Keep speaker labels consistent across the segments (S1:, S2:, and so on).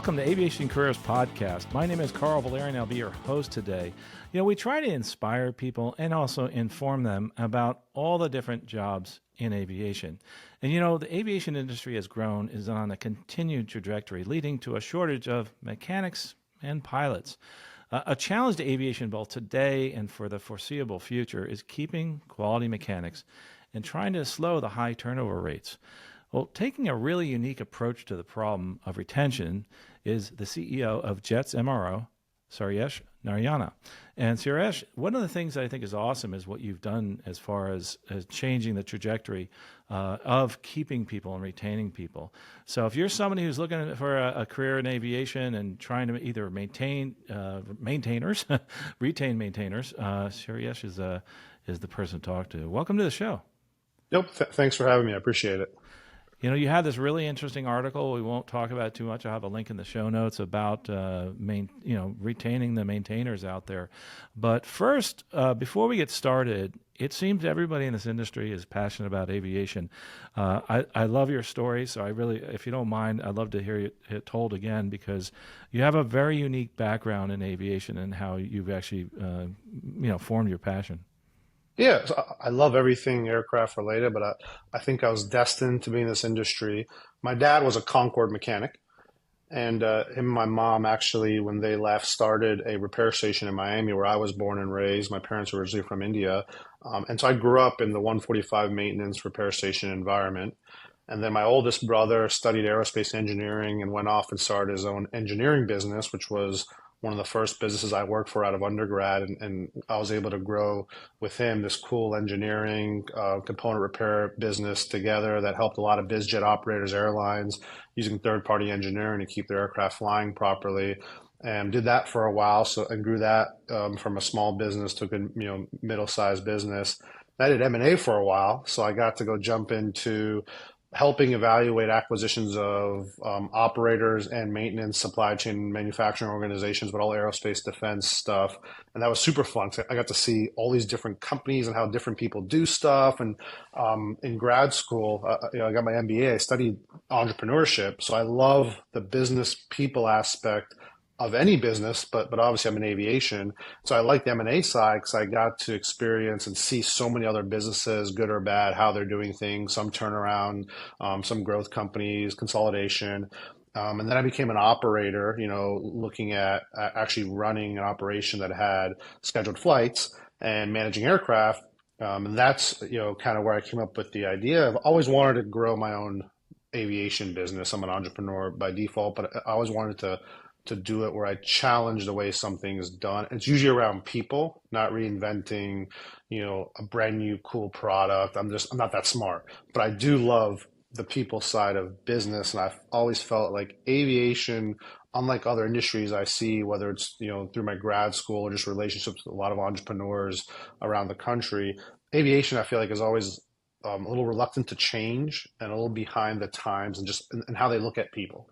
S1: welcome to Aviation Careers Podcast. My name is Carl Valerian. I'll be your host today. We try to inspire people and also inform them about all the different jobs in aviation. And the aviation industry has grown, is on a continued trajectory, leading to a shortage of mechanics and pilots. A challenge to aviation both today and for the foreseeable future is keeping quality mechanics and trying to slow the high turnover rates. Well, taking a really unique approach to the problem of retention is the CEO of Jets MRO, Suresh Narayanan. And Suresh, one of the things that I think is awesome is what you've done as far as changing the trajectory of keeping people and retaining people. So if you're somebody who's looking for a career in aviation and trying to either maintain maintainers, retain maintainers, Suresh is the person to talk to. Welcome to the show.
S2: Yep. Thanks for having me. I appreciate it.
S1: You had this really interesting article. We won't talk about it too much. I'll have a link in the show notes about retaining the maintainers out there. But first, before we get started, it seems everybody in this industry is passionate about aviation. I love your story, so I really, if you don't mind, I'd love to hear it told again, because you have a very unique background in aviation and how you've actually formed your passion.
S2: Yeah, so I love everything aircraft related, but I think I was destined to be in this industry. My dad was a Concord mechanic, and him and my mom actually, when they left, started a repair station in Miami where I was born and raised. My parents were originally from India. And so I grew up in the 145 maintenance repair station environment. And then my oldest brother studied aerospace engineering and went off and started his own engineering business, which was one of the first businesses I worked for out of undergrad, and I was able to grow with him this cool engineering component repair business together that helped a lot of biz jet operators, airlines, using third-party engineering to keep their aircraft flying properly, and did that for a while. So and grew that from a small business to a middle-sized business. I did M&A for a while, so I got to go jump into helping evaluate acquisitions of operators and maintenance, supply chain, manufacturing organizations, but all aerospace defense stuff. And that was super fun. I got to see all these different companies and how different people do stuff. And in grad school, I got my MBA. I studied entrepreneurship. So I love the business people aspect of any business, but obviously I'm in aviation. So I like the M&A side because I got to experience and see so many other businesses, good or bad, how they're doing things, some turnaround, some growth companies, consolidation. And then I became an operator, looking at actually running an operation that had scheduled flights and managing aircraft. And that's, kind of where I came up with the idea. I've always wanted to grow my own aviation business. I'm an entrepreneur by default, but I always wanted to do it where I challenge the way something is done. It's usually around people, not reinventing, a brand new cool product. I'm not that smart, but I do love the people side of business. And I've always felt like aviation, unlike other industries I see, whether it's, through my grad school or just relationships with a lot of entrepreneurs around the country, aviation, I feel like is always a little reluctant to change and a little behind the times and just and how they look at people.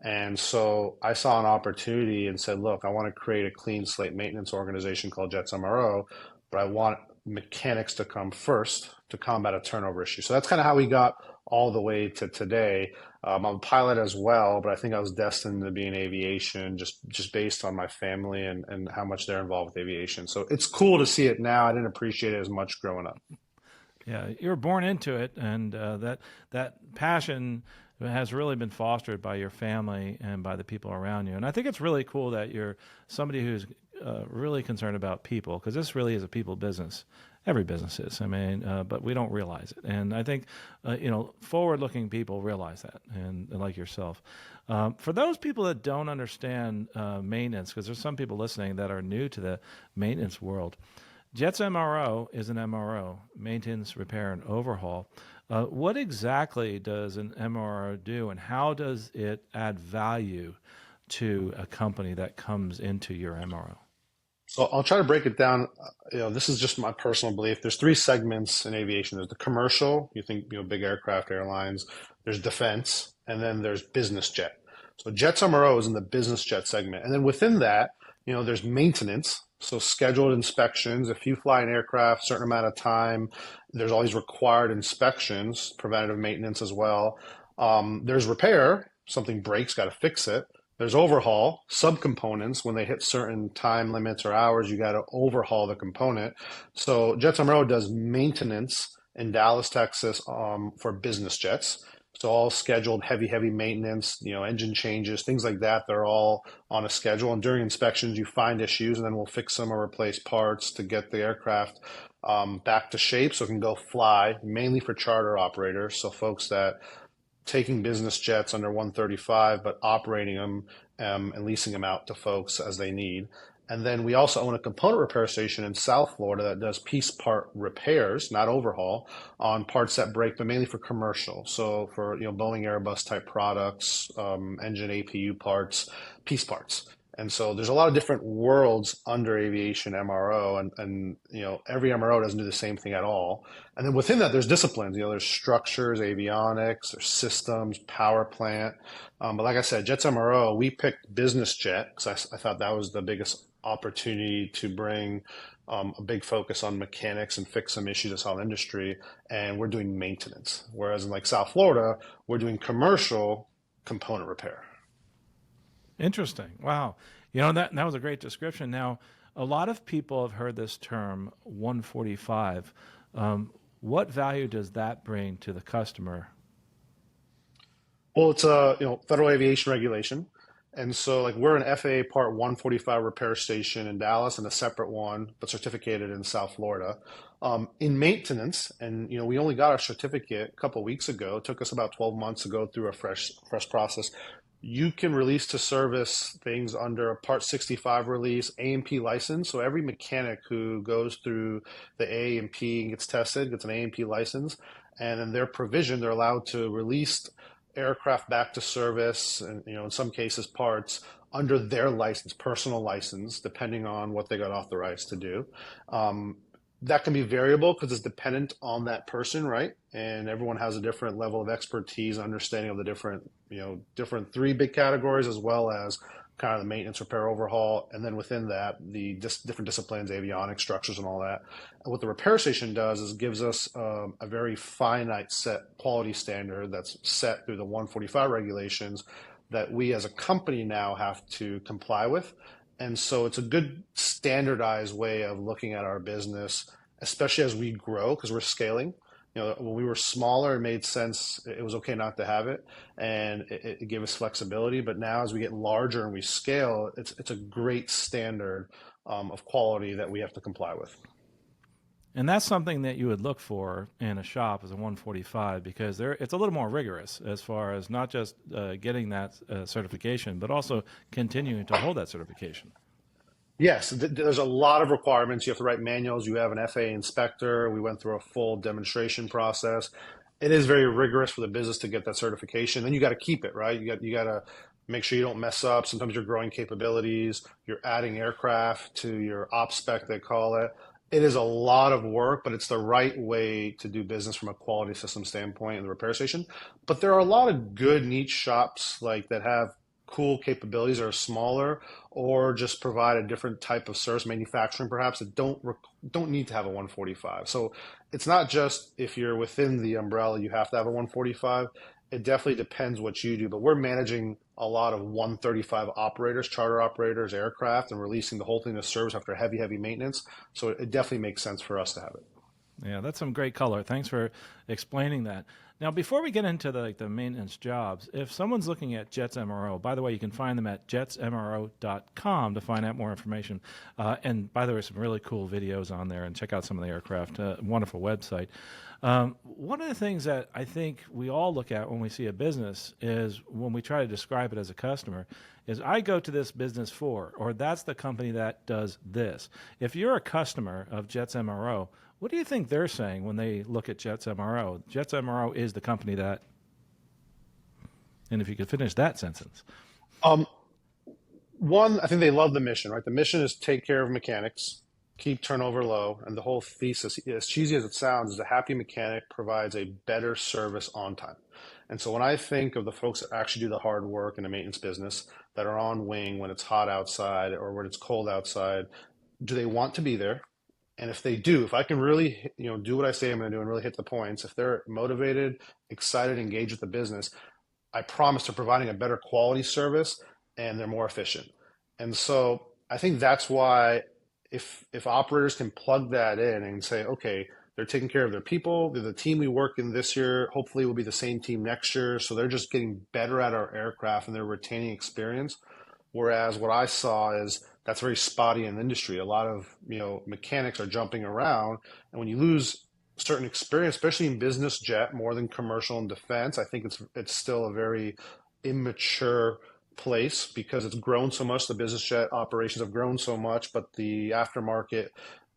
S2: And so I saw an opportunity and said, look, I want to create a clean slate maintenance organization called Jets MRO, but I want mechanics to come first to combat a turnover issue. So that's kind of how we got all the way to today. I'm a pilot as well, but I think I was destined to be in aviation just based on my family and how much they're involved with aviation. So it's cool to see it now. I didn't appreciate it as much growing up.
S1: Yeah, you were born into it, and that passion has really been fostered by your family and by the people around you. And I think it's really cool that you're somebody who's really concerned about people, because this really is a people business. Every business is, but we don't realize it. And I think, forward-looking people realize that, and like yourself. For those people that don't understand maintenance, because there's some people listening that are new to the maintenance world, Jets MRO is an MRO, maintenance, repair, and overhaul. What exactly does an MRO do, and how does it add value to a company that comes into your MRO?
S2: So I'll try to break it down. This is just my personal belief. There's three segments in aviation. There's the commercial, you think, big aircraft, airlines. There's defense, and then there's business jet. So Jets MRO is in the business jet segment. And then within that, there's maintenance. So scheduled inspections. If you fly an aircraft a certain amount of time, there's always required inspections, preventative maintenance as well. There's repair. Something breaks, got to fix it. There's overhaul, subcomponents. When they hit certain time limits or hours, you got to overhaul the component. So Jets MRO does maintenance in Dallas, Texas, for business jets. So all scheduled heavy maintenance, engine changes, things like that. They're all on a schedule. And during inspections, you find issues, and then we'll fix them or replace parts to get the aircraft back to shape so it can go fly, mainly for charter operators. So folks that taking business jets under 135, but operating them and leasing them out to folks as they need. And then we also own a component repair station in South Florida that does piece part repairs, not overhaul, on parts that break, but mainly for commercial. So for Boeing, Airbus type products, engine APU parts, piece parts. And so there's a lot of different worlds under aviation MRO, and every MRO doesn't do the same thing at all. And then within that, there's disciplines. There's structures, avionics, there's systems, power plant. But like I said, Jets MRO, we picked business jet because I thought that was the biggest opportunity to bring a big focus on mechanics and fix some issues that's all industry. And we're doing maintenance. Whereas in like South Florida, we're doing commercial component repair.
S1: Interesting. Wow. That was a great description. Now, a lot of people have heard this term 145. What value does that bring to the customer?
S2: Well, it's a federal aviation regulation, and so like we're an FAA Part 145 repair station in Dallas and a separate one, but certificated in South Florida. In maintenance, and we only got our certificate a couple of weeks ago. It took us about 12 months to go through a fresh process. You can release to service things under a Part 65 release, A&P license. So every mechanic who goes through the A&P and gets tested gets an A&P license. And in their provision, they're allowed to release aircraft back to service, and in some cases parts under their license, personal license, depending on what they got authorized to do. That can be variable because it's dependent on that person, right? And everyone has a different level of expertise, understanding of the different three big categories, as well as kind of the maintenance, repair, overhaul, and then within that, the different disciplines, avionics, structures, and all that. And what the repair station does is gives us a very finite set quality standard that's set through the 145 regulations that we as a company now have to comply with. And so it's a good standardized way of looking at our business, especially as we grow, because we're scaling. When we were smaller, it made sense. It was okay not to have it, and it gave us flexibility. But now, as we get larger and we scale, it's a great standard of quality that we have to comply with.
S1: And that's something that you would look for in a shop as a 145 because it's a little more rigorous as far as not just getting that certification, but also continuing to hold that certification.
S2: Yes, there's a lot of requirements. You have to write manuals. You have an FAA inspector. We went through a full demonstration process. It is very rigorous for the business to get that certification. Then you got to keep it, right? You got to make sure you don't mess up. Sometimes you're growing capabilities. You're adding aircraft to your op spec, they call it. It is a lot of work, but it's the right way to do business from a quality system standpoint in the repair station. But there are a lot of good niche shops like that have cool capabilities that are smaller or just provide a different type of service manufacturing perhaps that don't need to have a 145. So it's not just if you're within the umbrella you have to have a 145. It definitely depends what you do, but we're managing a lot of 135 operators, charter operators, aircraft, and releasing the whole thing to service after heavy maintenance. So it definitely makes sense for us to have it.
S1: Yeah, that's some great color. Thanks for explaining that. Now, before we get into the maintenance jobs, if someone's looking at Jets MRO, by the way, you can find them at jetsmro.com to find out more information. And by the way, some really cool videos on there, and check out some of the aircraft. Wonderful website. One of the things that I think we all look at when we see a business is when we try to describe it as a customer is I go to this business for, or that's the company that does this. If you're a customer of Jets MRO, what do you think they're saying when they look at Jets MRO? Jets MRO is the company that, and if you could finish that sentence.
S2: One, I think they love the mission, right? The mission is take care of mechanics, keep turnover low, and the whole thesis, as cheesy as it sounds, is a happy mechanic provides a better service on time. And so when I think of the folks that actually do the hard work in the maintenance business, that are on wing when it's hot outside or when it's cold outside, do they want to be there? And if they do, if I can really, do what I say I'm going to do and really hit the points, if they're motivated, excited, engaged with the business, I promise they're providing a better quality service and they're more efficient. And so I think that's why if operators can plug that in and say, okay, they're taking care of their people, they're the team we work in this year, hopefully will be the same team next year. So they're just getting better at our aircraft and they're retaining experience. Whereas what I saw is that's very spotty in the industry. A lot of mechanics are jumping around, and when you lose certain experience, especially in business jet more than commercial and defense, I think it's still a very immature place because it's grown so much. The business jet operations have grown so much, but the aftermarket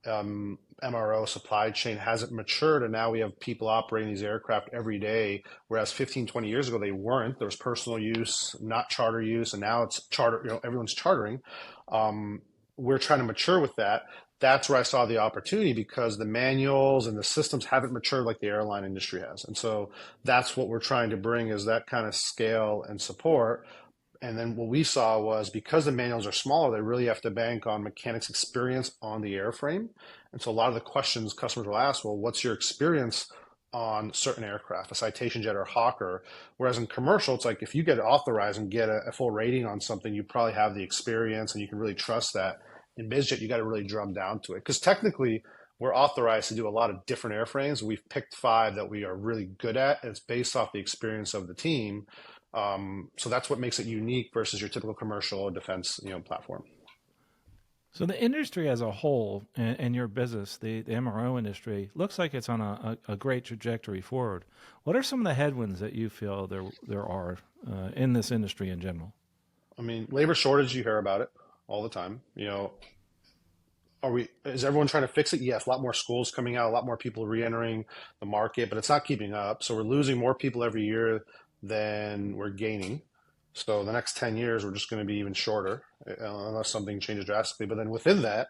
S2: MRO supply chain hasn't matured, and now we have people operating these aircraft every day, whereas 15, 20 years ago they weren't. There was personal use, not charter use, and now it's charter, everyone's chartering. We're trying to mature with that. That's where I saw the opportunity because the manuals and the systems haven't matured like the airline industry has. And so that's what we're trying to bring is that kind of scale and support. And then what we saw was because the manuals are smaller, they really have to bank on mechanics experience on the airframe. And so a lot of the questions customers will ask, well, what's your experience on certain aircraft, a Citation jet or Hawker? Whereas in commercial, it's like if you get authorized and get a full rating on something, you probably have the experience and you can really trust that. In BizJet, you got to really drum down to it because technically we're authorized to do a lot of different airframes. We've picked 5 that we are really good at. And it's based off the experience of the team. So that's what makes it unique versus your typical commercial or defense, platform.
S1: So the industry as a whole and your business, the MRO industry, looks like it's on a great trajectory forward. What are some of the headwinds that you feel there are in this industry in general?
S2: I mean, labor shortage, you hear about it all the time. Is everyone trying to fix it? Yes, a lot more schools coming out, a lot more people re-entering the market, but it's not keeping up. So we're losing more people every year than we're gaining. So the next 10 years, we're just going to be even shorter unless something changes drastically. But then within that,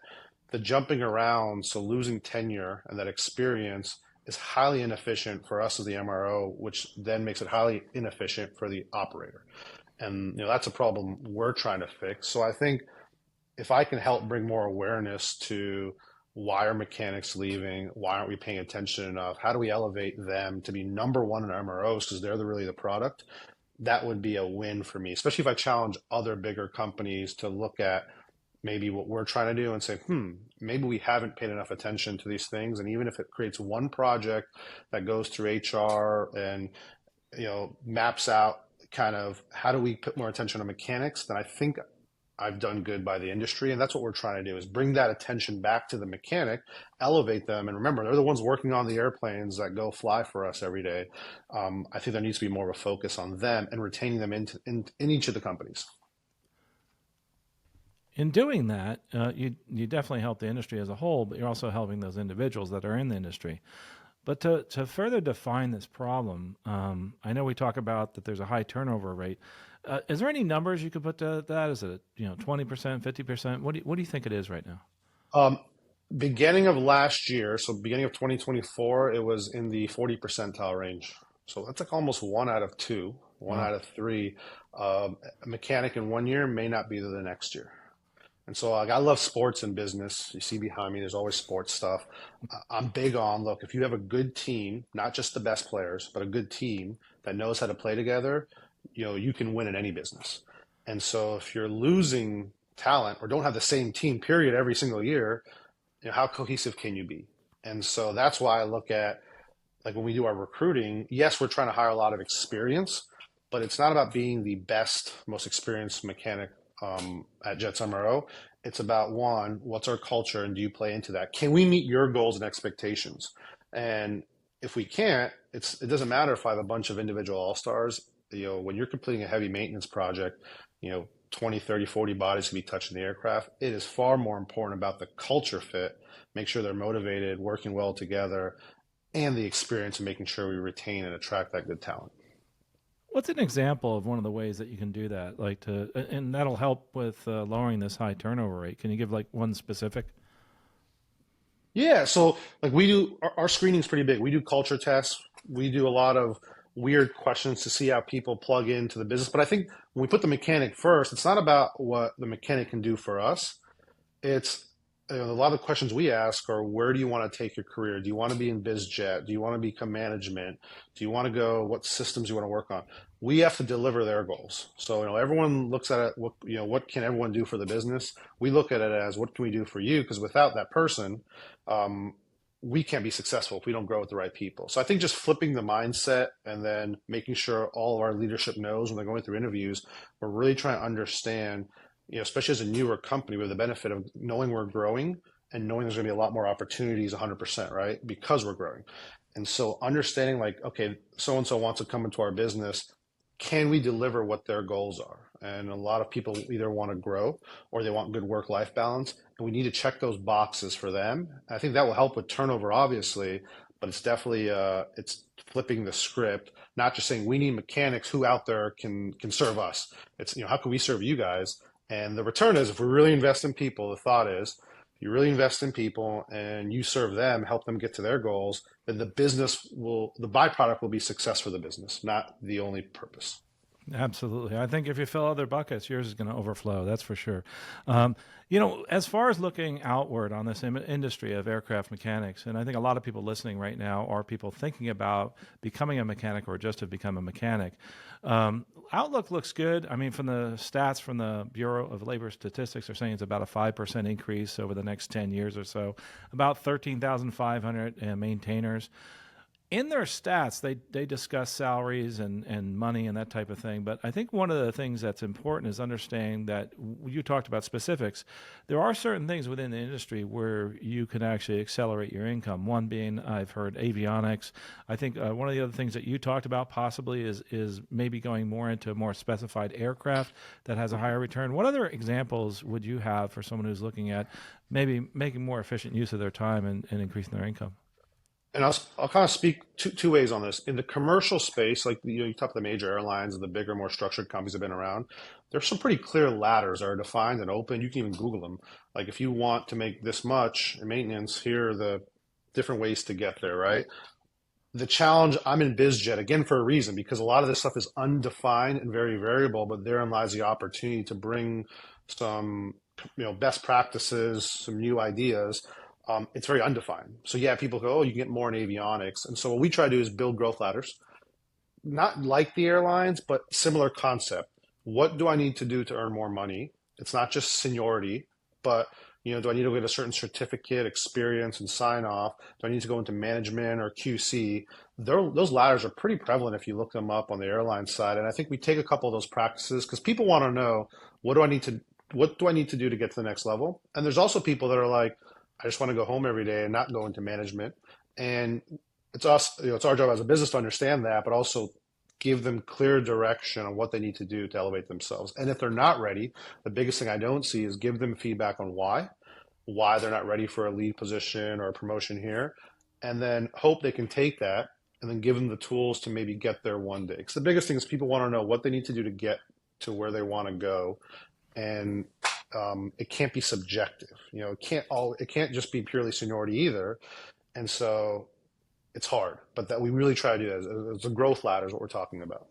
S2: the jumping around, so losing tenure and that experience is highly inefficient for us as the MRO, which then makes it highly inefficient for the operator. And that's a problem we're trying to fix. So I think if I can help bring more awareness to why are mechanics leaving, why aren't we paying attention enough, how do we elevate them to be number one in MROs because they're really the product, that would be a win for me, especially if I challenge other bigger companies to look at maybe what we're trying to do and say, maybe we haven't paid enough attention to these things. And even if it creates one project that goes through HR and maps out kind of how do we put more attention on mechanics, then I think I've done good by the industry. And that's what we're trying to do is bring that attention back to the mechanic, elevate them. And remember, they're the ones working on the airplanes that go fly for us every day. I think there needs to be more of a focus on them and retaining them in each of the companies.
S1: In doing that, you definitely help the industry as a whole, but you're also helping those individuals that are in the industry. But to further define this problem, I know we talk about that there's a high turnover rate. Is there any numbers you could put to that? Is it 20%, 50%? What do you think it is right now?
S2: Beginning of last year, so beginning of 2024, it was in the 40 percentile range. So that's like almost 1 out of 2, one
S1: Wow.
S2: out of 3. A mechanic in 1 year may not be there the next year. And so I love sports and business. You see behind me, there's always sports stuff. I'm big on, look, if you have a good team, not just the best players, but a good team that knows how to play together, you can win in any business. And so if you're losing talent or don't have the same team period every single year, how cohesive can you be? And so that's why I look at like when we do our recruiting, yes, we're trying to hire a lot of experience, but it's not about being the best, most experienced mechanic at Jets MRO. It's about one, what's our culture and do you play into that? Can we meet your goals and expectations? And if we can't, it doesn't matter if I have a bunch of individual all-stars. When you're completing a heavy maintenance project, 20, 30, 40 bodies can be touching the aircraft. It is far more important about the culture fit, make sure they're motivated, working well together, and the experience of making sure we retain and attract that good talent.
S1: What's an example of one of the ways that you can do that? And that'll help with lowering this high turnover rate. Can you give like one specific?
S2: Yeah, so like we do, our screening is pretty big. We do culture tests. We do a lot of weird questions to see how people plug into the business. But I think when we put the mechanic first, it's not about what the mechanic can do for us. It's a lot of the questions we ask are, where do you want to take your career? Do you want to be in biz jet? Do you want to become management? Do you want to go, what systems you want to work on? We have to deliver their goals. So, everyone looks at it, what can everyone do for the business? We look at it as, what can we do for you? Because without that person, um, we can't be successful if we don't grow with the right people. So I think just flipping the mindset and then making sure all of our leadership knows when they're going through interviews, we're really trying to understand, especially as a newer company, we have the benefit of knowing we're growing and knowing there's going to be a lot more opportunities 100%, right? Because we're growing. And so understanding like, okay, so-and-so wants to come into our business. Can we deliver what their goals are? And a lot of people either want to grow or they want good work-life balance. And we need to check those boxes for them. I think that will help with turnover, obviously, but it's definitely it's flipping the script, not just saying we need mechanics who out there can serve us. It's, how can we serve you guys? And the return is, if we really invest in people, the thought is, if you really invest in people and you serve them, help them get to their goals, then the byproduct will be success for the business, not the only purpose.
S1: Absolutely. I think if you fill other buckets, yours is going to overflow. That's for sure. As far as looking outward on this industry of aircraft mechanics, and I think a lot of people listening right now are people thinking about becoming a mechanic or just have become a mechanic. Outlook looks good. I mean, from the stats from the Bureau of Labor Statistics are saying it's about a 5% increase over the next 10 years or so, about 13,500 maintainers. In their stats, they discuss salaries and money and that type of thing. But I think one of the things that's important is understanding that you talked about specifics. There are certain things within the industry where you can actually accelerate your income. One being, I've heard avionics. I think one of the other things that you talked about possibly is maybe going more into a more specified aircraft that has a higher return. What other examples would you have for someone who's looking at maybe making more efficient use of their time and increasing their income?
S2: And I'll kind of speak two ways on this. In the commercial space, like you talk about the major airlines and the bigger, more structured companies that have been around, there's some pretty clear ladders that are defined and open. You can even Google them. Like if you want to make this much in maintenance, here are the different ways to get there, right? The challenge, I'm in BizJet again for a reason, because a lot of this stuff is undefined and very variable, but therein lies the opportunity to bring some, best practices, some new ideas. It's very undefined. So yeah, people go, oh, you can get more in avionics. And so what we try to do is build growth ladders, not like the airlines, but similar concept. What do I need to do to earn more money? It's not just seniority, but do I need to get a certain certificate, experience, and sign off? Do I need to go into management or QC? Those ladders are pretty prevalent if you look them up on the airline side. And I think we take a couple of those practices because people want to know, what do I need to do to get to the next level? And there's also people that are like, I just want to go home every day and not go into management. And it's it's our job as a business to understand that, but also give them clear direction on what they need to do to elevate themselves. And if they're not ready, the biggest thing I don't see is give them feedback on why they're not ready for a lead position or a promotion here, and then hope they can take that and then give them the tools to maybe get there one day. Because the biggest thing is people want to know what they need to do to get to where they want to go. And it can't be subjective. It can't just be purely seniority either. And so it's hard, but that we really try to do that. It's a growth ladder is what we're talking about.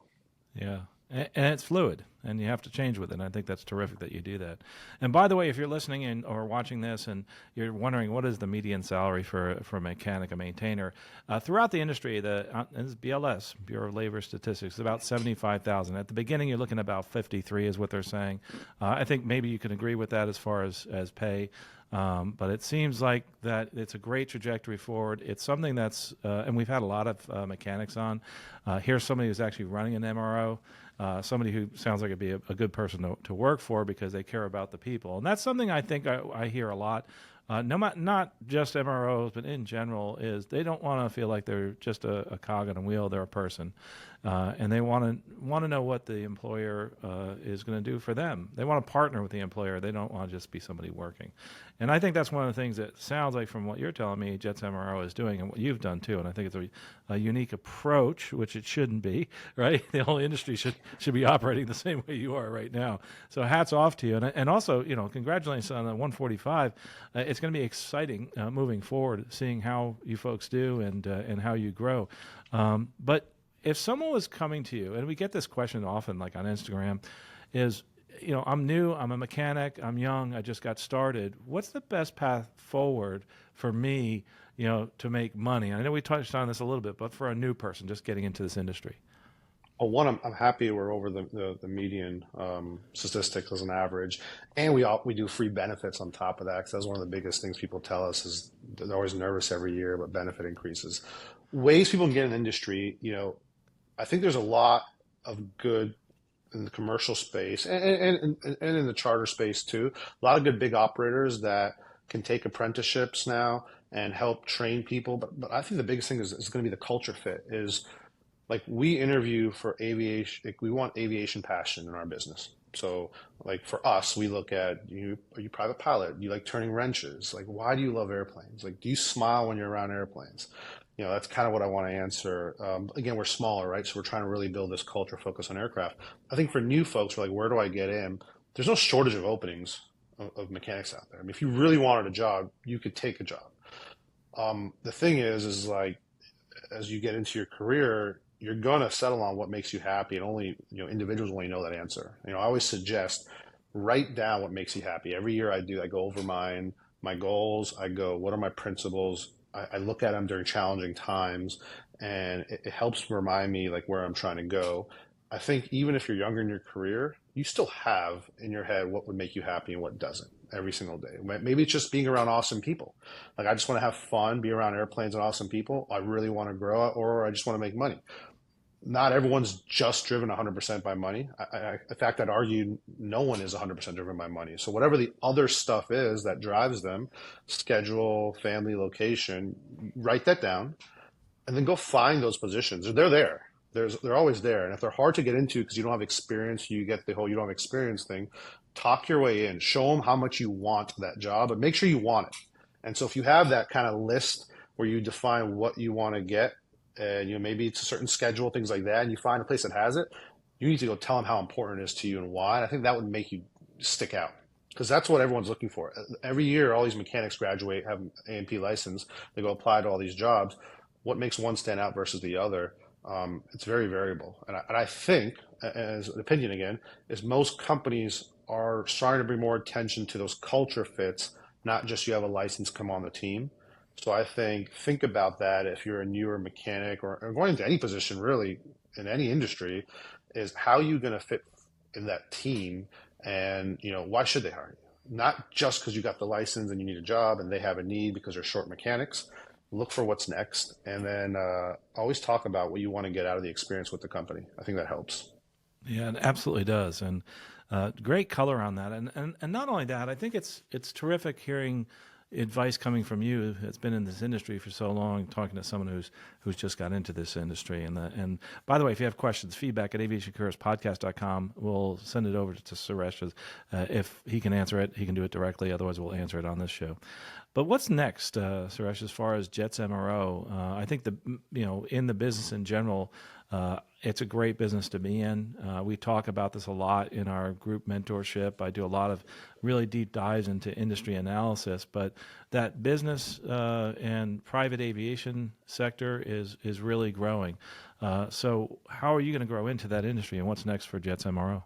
S1: Yeah. And it's fluid, and you have to change with it. And I think that's terrific that you do that. And by the way, if you're listening in or watching this and you're wondering what is the median salary for a mechanic, a maintainer, throughout the industry, this BLS, Bureau of Labor Statistics, is about $75,000. At the beginning, you're looking at about 53 is what they're saying. I think maybe you can agree with that as far as pay. But it seems like that it's a great trajectory forward. It's something that's, and we've had a lot of mechanics on. Here's somebody who's actually running an MRO, somebody who sounds like it'd be a good person to work for because they care about the people. And that's something I think I hear a lot. Not just MROs, but in general, is they don't want to feel like they're just a cog on a wheel. They're a person, and they want to know what the employer is going to do for them. They want to partner with the employer. They don't want to just be somebody working. And I think that's one of the things that sounds like from what you're telling me, Jets MRO is doing, and what you've done too. And I think it's a unique approach, which it shouldn't be, right? The whole industry should be operating the same way you are right now. So hats off to you, and also congratulations on the 145. It's going to be exciting moving forward, seeing how you folks do and how you grow. But if someone was coming to you, and we get this question often, like on Instagram, is I'm new, I'm a mechanic, I'm young, I just got started. What's the best path forward for me, to make money? I know we touched on this a little bit, but for a new person just getting into this industry.
S2: Well, one, I'm happy we're over the median statistics as an average, and we do free benefits on top of that because that's one of the biggest things people tell us is they're always nervous every year about benefit increases. Ways people can get in the industry, I think there's a lot of good in the commercial space and in the charter space too. A lot of good big operators that can take apprenticeships now and help train people. But I think the biggest thing is going to be the culture fit. Is like we interview for aviation, like we want aviation passion in our business. So like for us, we look at you, are you a private pilot? Do you like turning wrenches? Like, why do you love airplanes? Like, do you smile when you're around airplanes? That's kind of what I want to answer. Again, we're smaller, right? So we're trying to really build this culture focus on aircraft. I think for new folks, we're like, where do I get in? There's no shortage of openings of mechanics out there. I mean, if you really wanted a job, you could take a job. The thing is like, as you get into your career, you're going to settle on what makes you happy, and only individuals only know that answer. I always suggest write down what makes you happy. Every year I go over my goals. I go, what are my principles? I look at them during challenging times, and it helps remind me like where I'm trying to go. I think even if you're younger in your career, you still have in your head what would make you happy and what doesn't every single day. Maybe it's just being around awesome people. Like I just want to have fun, be around airplanes and awesome people. I really want to grow, or I just want to make money. Not everyone's just driven 100% by money. In fact, I'd argue no one is 100% driven by money. So whatever the other stuff is that drives them, schedule, family, location, write that down, and then go find those positions. They're there. They're always there. And if they're hard to get into because you don't have experience, you get the whole you don't have experience thing. Talk your way in. Show them how much you want that job, but make sure you want it. And so if you have that kind of list where you define what you want to get, and maybe it's a certain schedule, things like that, and you find a place that has it, you need to go tell them how important it is to you and why. And I think that would make you stick out because that's what everyone's looking for. Every year, all these mechanics graduate, have an A&P license, they go apply to all these jobs. What makes one stand out versus the other? It's very variable. And I think, as an opinion again, is most companies are starting to bring more attention to those culture fits, not just you have a license, come on the team. So I think about that if you're a newer mechanic or going into any position really in any industry, is how you going to fit in that team, and why should they hire you? Not just because you got the license and you need a job and they have a need because they're short mechanics. Look for what's next, and then always talk about what you want to get out of the experience with the company. I think that helps.
S1: Yeah, it absolutely does, and great color on that. And not only that, I think it's terrific hearing advice coming from you that's been in this industry for so long, talking to someone who's just got into this industry. And by the way, if you have questions, feedback at aviationcareerspodcast.com. We'll send it over to Suresh. If he can answer it, he can do it directly. Otherwise, we'll answer it on this show. But what's next, Suresh, as far as Jets MRO? I think in the business in general, it's a great business to be in. We talk about this a lot in our group mentorship. I do a lot of really deep dives into industry analysis, but that business and private aviation sector is really growing. So how are you going to grow into that industry, and what's next for Jets MRO?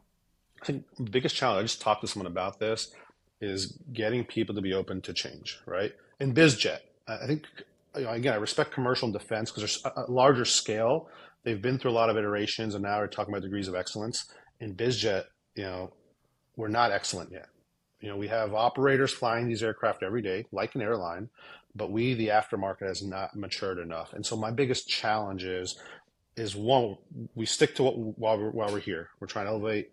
S2: I think the biggest challenge, I just talked to someone about this, is getting people to be open to change, right? In BizJet, I think, again, I respect commercial and defense because there's a larger scale. They've been through a lot of iterations, and now we're talking about degrees of excellence. In BizJet, we're not excellent yet. We have operators flying these aircraft every day, like an airline, but the aftermarket, has not matured enough. And so my biggest challenge is one, we stick to what while we're here. We're trying to elevate,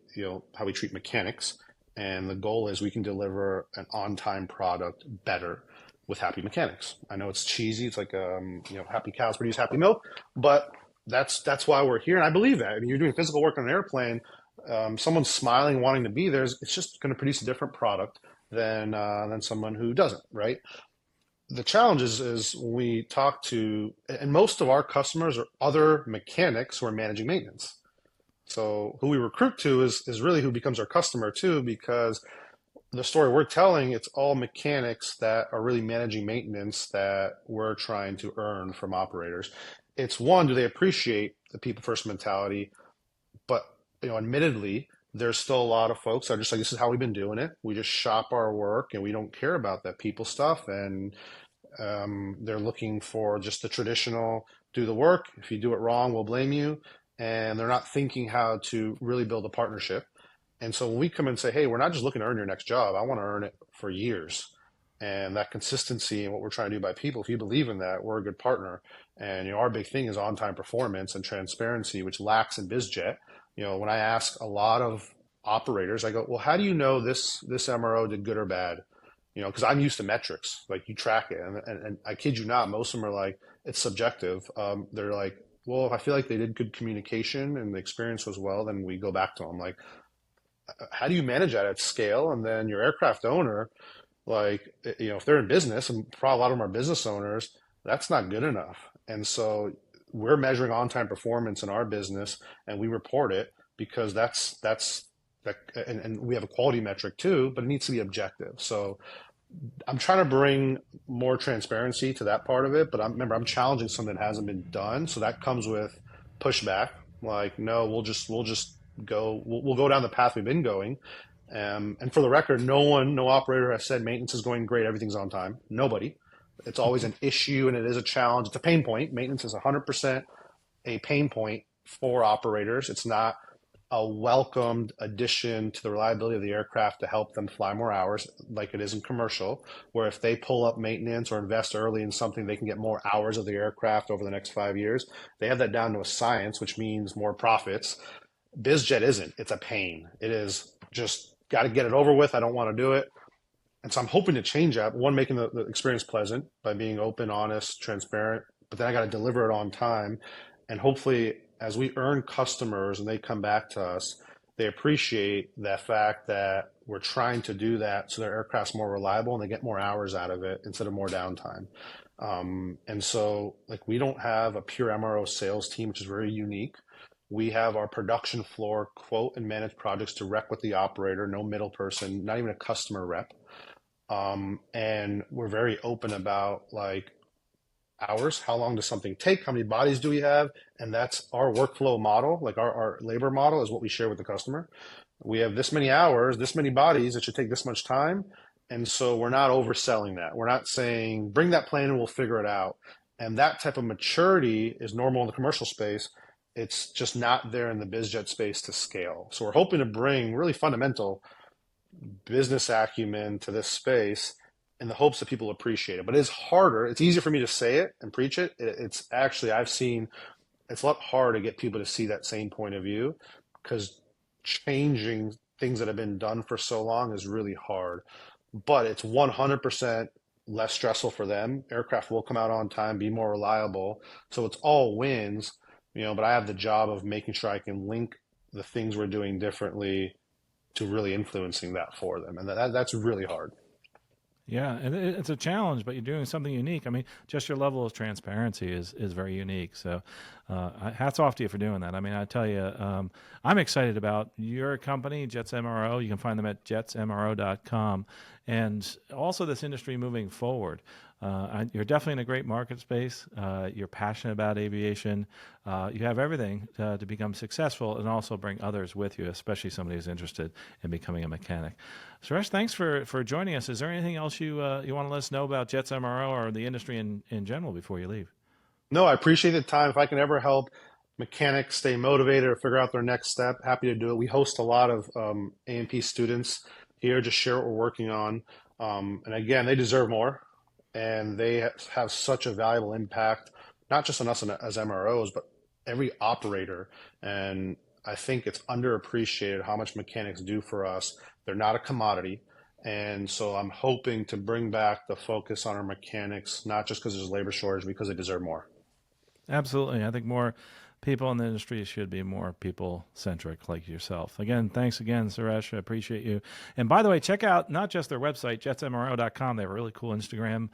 S2: how we treat mechanics, and the goal is we can deliver an on-time product better with happy mechanics. I know it's cheesy. It's like, happy cows produce happy milk, but that's why we're here. And I believe that. I mean, you're doing physical work on an airplane. Someone smiling, wanting to be there, it's just going to produce a different product than someone who doesn't, right? The challenge is when we talk to, and most of our customers are other mechanics who are managing maintenance. So who we recruit to is really who becomes our customer too, because the story we're telling, it's all mechanics that are really managing maintenance that we're trying to earn from operators. It's one, do they appreciate the people first mentality? But admittedly, there's still a lot of folks that are just like, this is how we've been doing it. We just shop our work and we don't care about that people stuff. And they're looking for just the traditional do the work. If you do it wrong, we'll blame you. And they're not thinking how to really build a partnership. And so when we come and say, hey, we're not just looking to earn your next job, I want to earn it for years. And that consistency and what we're trying to do by people, if you believe in that, we're a good partner. And our big thing is on-time performance and transparency, which lacks in BizJet. When I ask a lot of operators, I go, well, how do you know this MRO did good or bad? Because I'm used to metrics, like you track it, and I kid you not, most of them are like, it's subjective. They're like, well, if I feel like they did good communication and the experience was well, then we go back to them. Like, how do you manage that at scale? And then your aircraft owner, like, if they're in business, and probably a lot of them are business owners, that's not good enough. And so we're measuring on-time performance in our business, and we report it because that's that, and we have a quality metric too, but it needs to be objective. So I'm trying to bring more transparency to that part of it, but remember, I'm challenging something that hasn't been done. So that comes with pushback. Like, no, we'll just go, we'll go down the path we've been going. And for the record, no operator has said maintenance is going great. Everything's on time. Nobody. It's always an issue and it is a challenge. It's a pain point. Maintenance is 100% a pain point for operators. It's not a welcomed addition to the reliability of the aircraft to help them fly more hours like it is in commercial, where if they pull up maintenance or invest early in something, they can get more hours of the aircraft over the next 5 years. They have that down to a science, which means more profits. BizJet isn't. It's a pain. It is just got to get it over with. I don't want to do it. And so I'm hoping to change that. One, making the experience pleasant by being open, honest, transparent, but then I got to deliver it on time. And hopefully, as we earn customers and they come back to us, they appreciate that fact that we're trying to do that so their aircraft's more reliable and they get more hours out of it instead of more downtime. And so, like, we don't have a pure MRO sales team, which is very unique. We have our production floor quote and manage projects direct with the operator, no middle person, not even a customer rep. And we're very open about like hours, how long does something take, how many bodies do we have, and that's our workflow model. Like our labor model is what we share with the customer. We have this many hours, this many bodies, it should take this much time. And so we're not overselling that. We're not saying bring that plan and we'll figure it out. And that type of maturity is normal in the commercial space. It's just not there in the BizJet space to scale. So we're hoping to bring really fundamental business acumen to this space in the hopes that people appreciate it. But it's harder. It's easier for me to say it and preach it. It's actually, I've seen it's a lot harder to get people to see that same point of view because changing things that have been done for so long is really hard. But it's 100% less stressful for them. Aircraft will come out on time, be more reliable. So it's all wins, but I have the job of making sure I can link the things we're doing differently to really influencing that for them. And that's really hard.
S1: Yeah, and it's a challenge, but you're doing something unique. I mean, just your level of transparency is very unique. So, hats off to you for doing that. I mean, I tell you, I'm excited about your company, Jets MRO. You can find them at jetsmro.com, and also this industry moving forward. You're definitely in a great market space. You're passionate about aviation. You have everything to become successful and also bring others with you, especially somebody who's interested in becoming a mechanic. Suresh, thanks for joining us. Is there anything else you want to let us know about Jets MRO or the industry in general before you leave?
S2: No, I appreciate the time. If I can ever help mechanics stay motivated or figure out their next step, happy to do it. We host a lot of A&P students here, just share what we're working on. And again, they deserve more. And they have such a valuable impact, not just on us as MROs, but every operator. And I think it's underappreciated how much mechanics do for us. They're not a commodity. And so I'm hoping to bring back the focus on our mechanics, not just because there's labor shortage, because they deserve more.
S1: Absolutely. I think more people in the industry should be more people-centric like yourself. Again, thanks again, Suresh. I appreciate you. And by the way, check out not just their website, jetsmro.com. They have really cool Instagram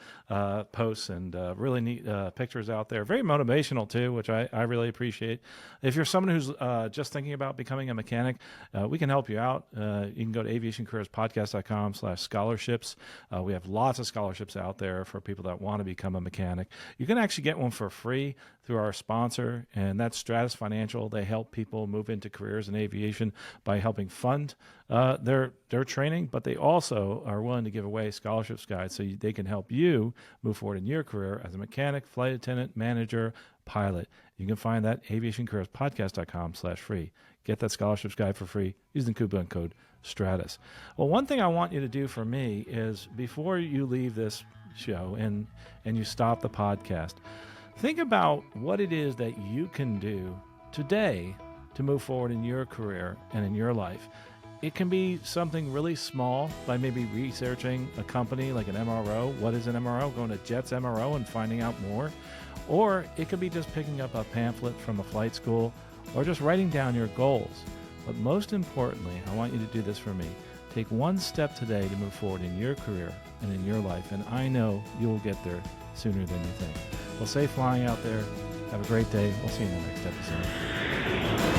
S1: posts and really neat pictures out there. Very motivational, too, which I really appreciate. If you're someone who's just thinking about becoming a mechanic, we can help you out. You can go to aviationcareerspodcast.com/scholarships. We have lots of scholarships out there for people that want to become a mechanic. You can actually get one for free through our sponsor, and that's Stratus Financial. They help people move into careers in aviation by helping fund their training, but they also are willing to give away scholarships guides so they can help you move forward in your career as a mechanic, flight attendant, manager, pilot. You can find that at aviationcareerspodcast.com/free. Get that scholarships guide for free using the coupon code STRATUS. Well, one thing I want you to do for me is before you leave this show and you stop the podcast, think about what it is that you can do today to move forward in your career and in your life. It can be something really small by maybe researching a company like an MRO. What is an MRO? Going to Jets MRO and finding out more. Or it could be just picking up a pamphlet from a flight school or just writing down your goals. But most importantly, I want you to do this for me. Take one step today to move forward in your career and in your life, and I know you will get there sooner than you think. Well, safe flying out there. Have a great day. We'll see you in the next episode.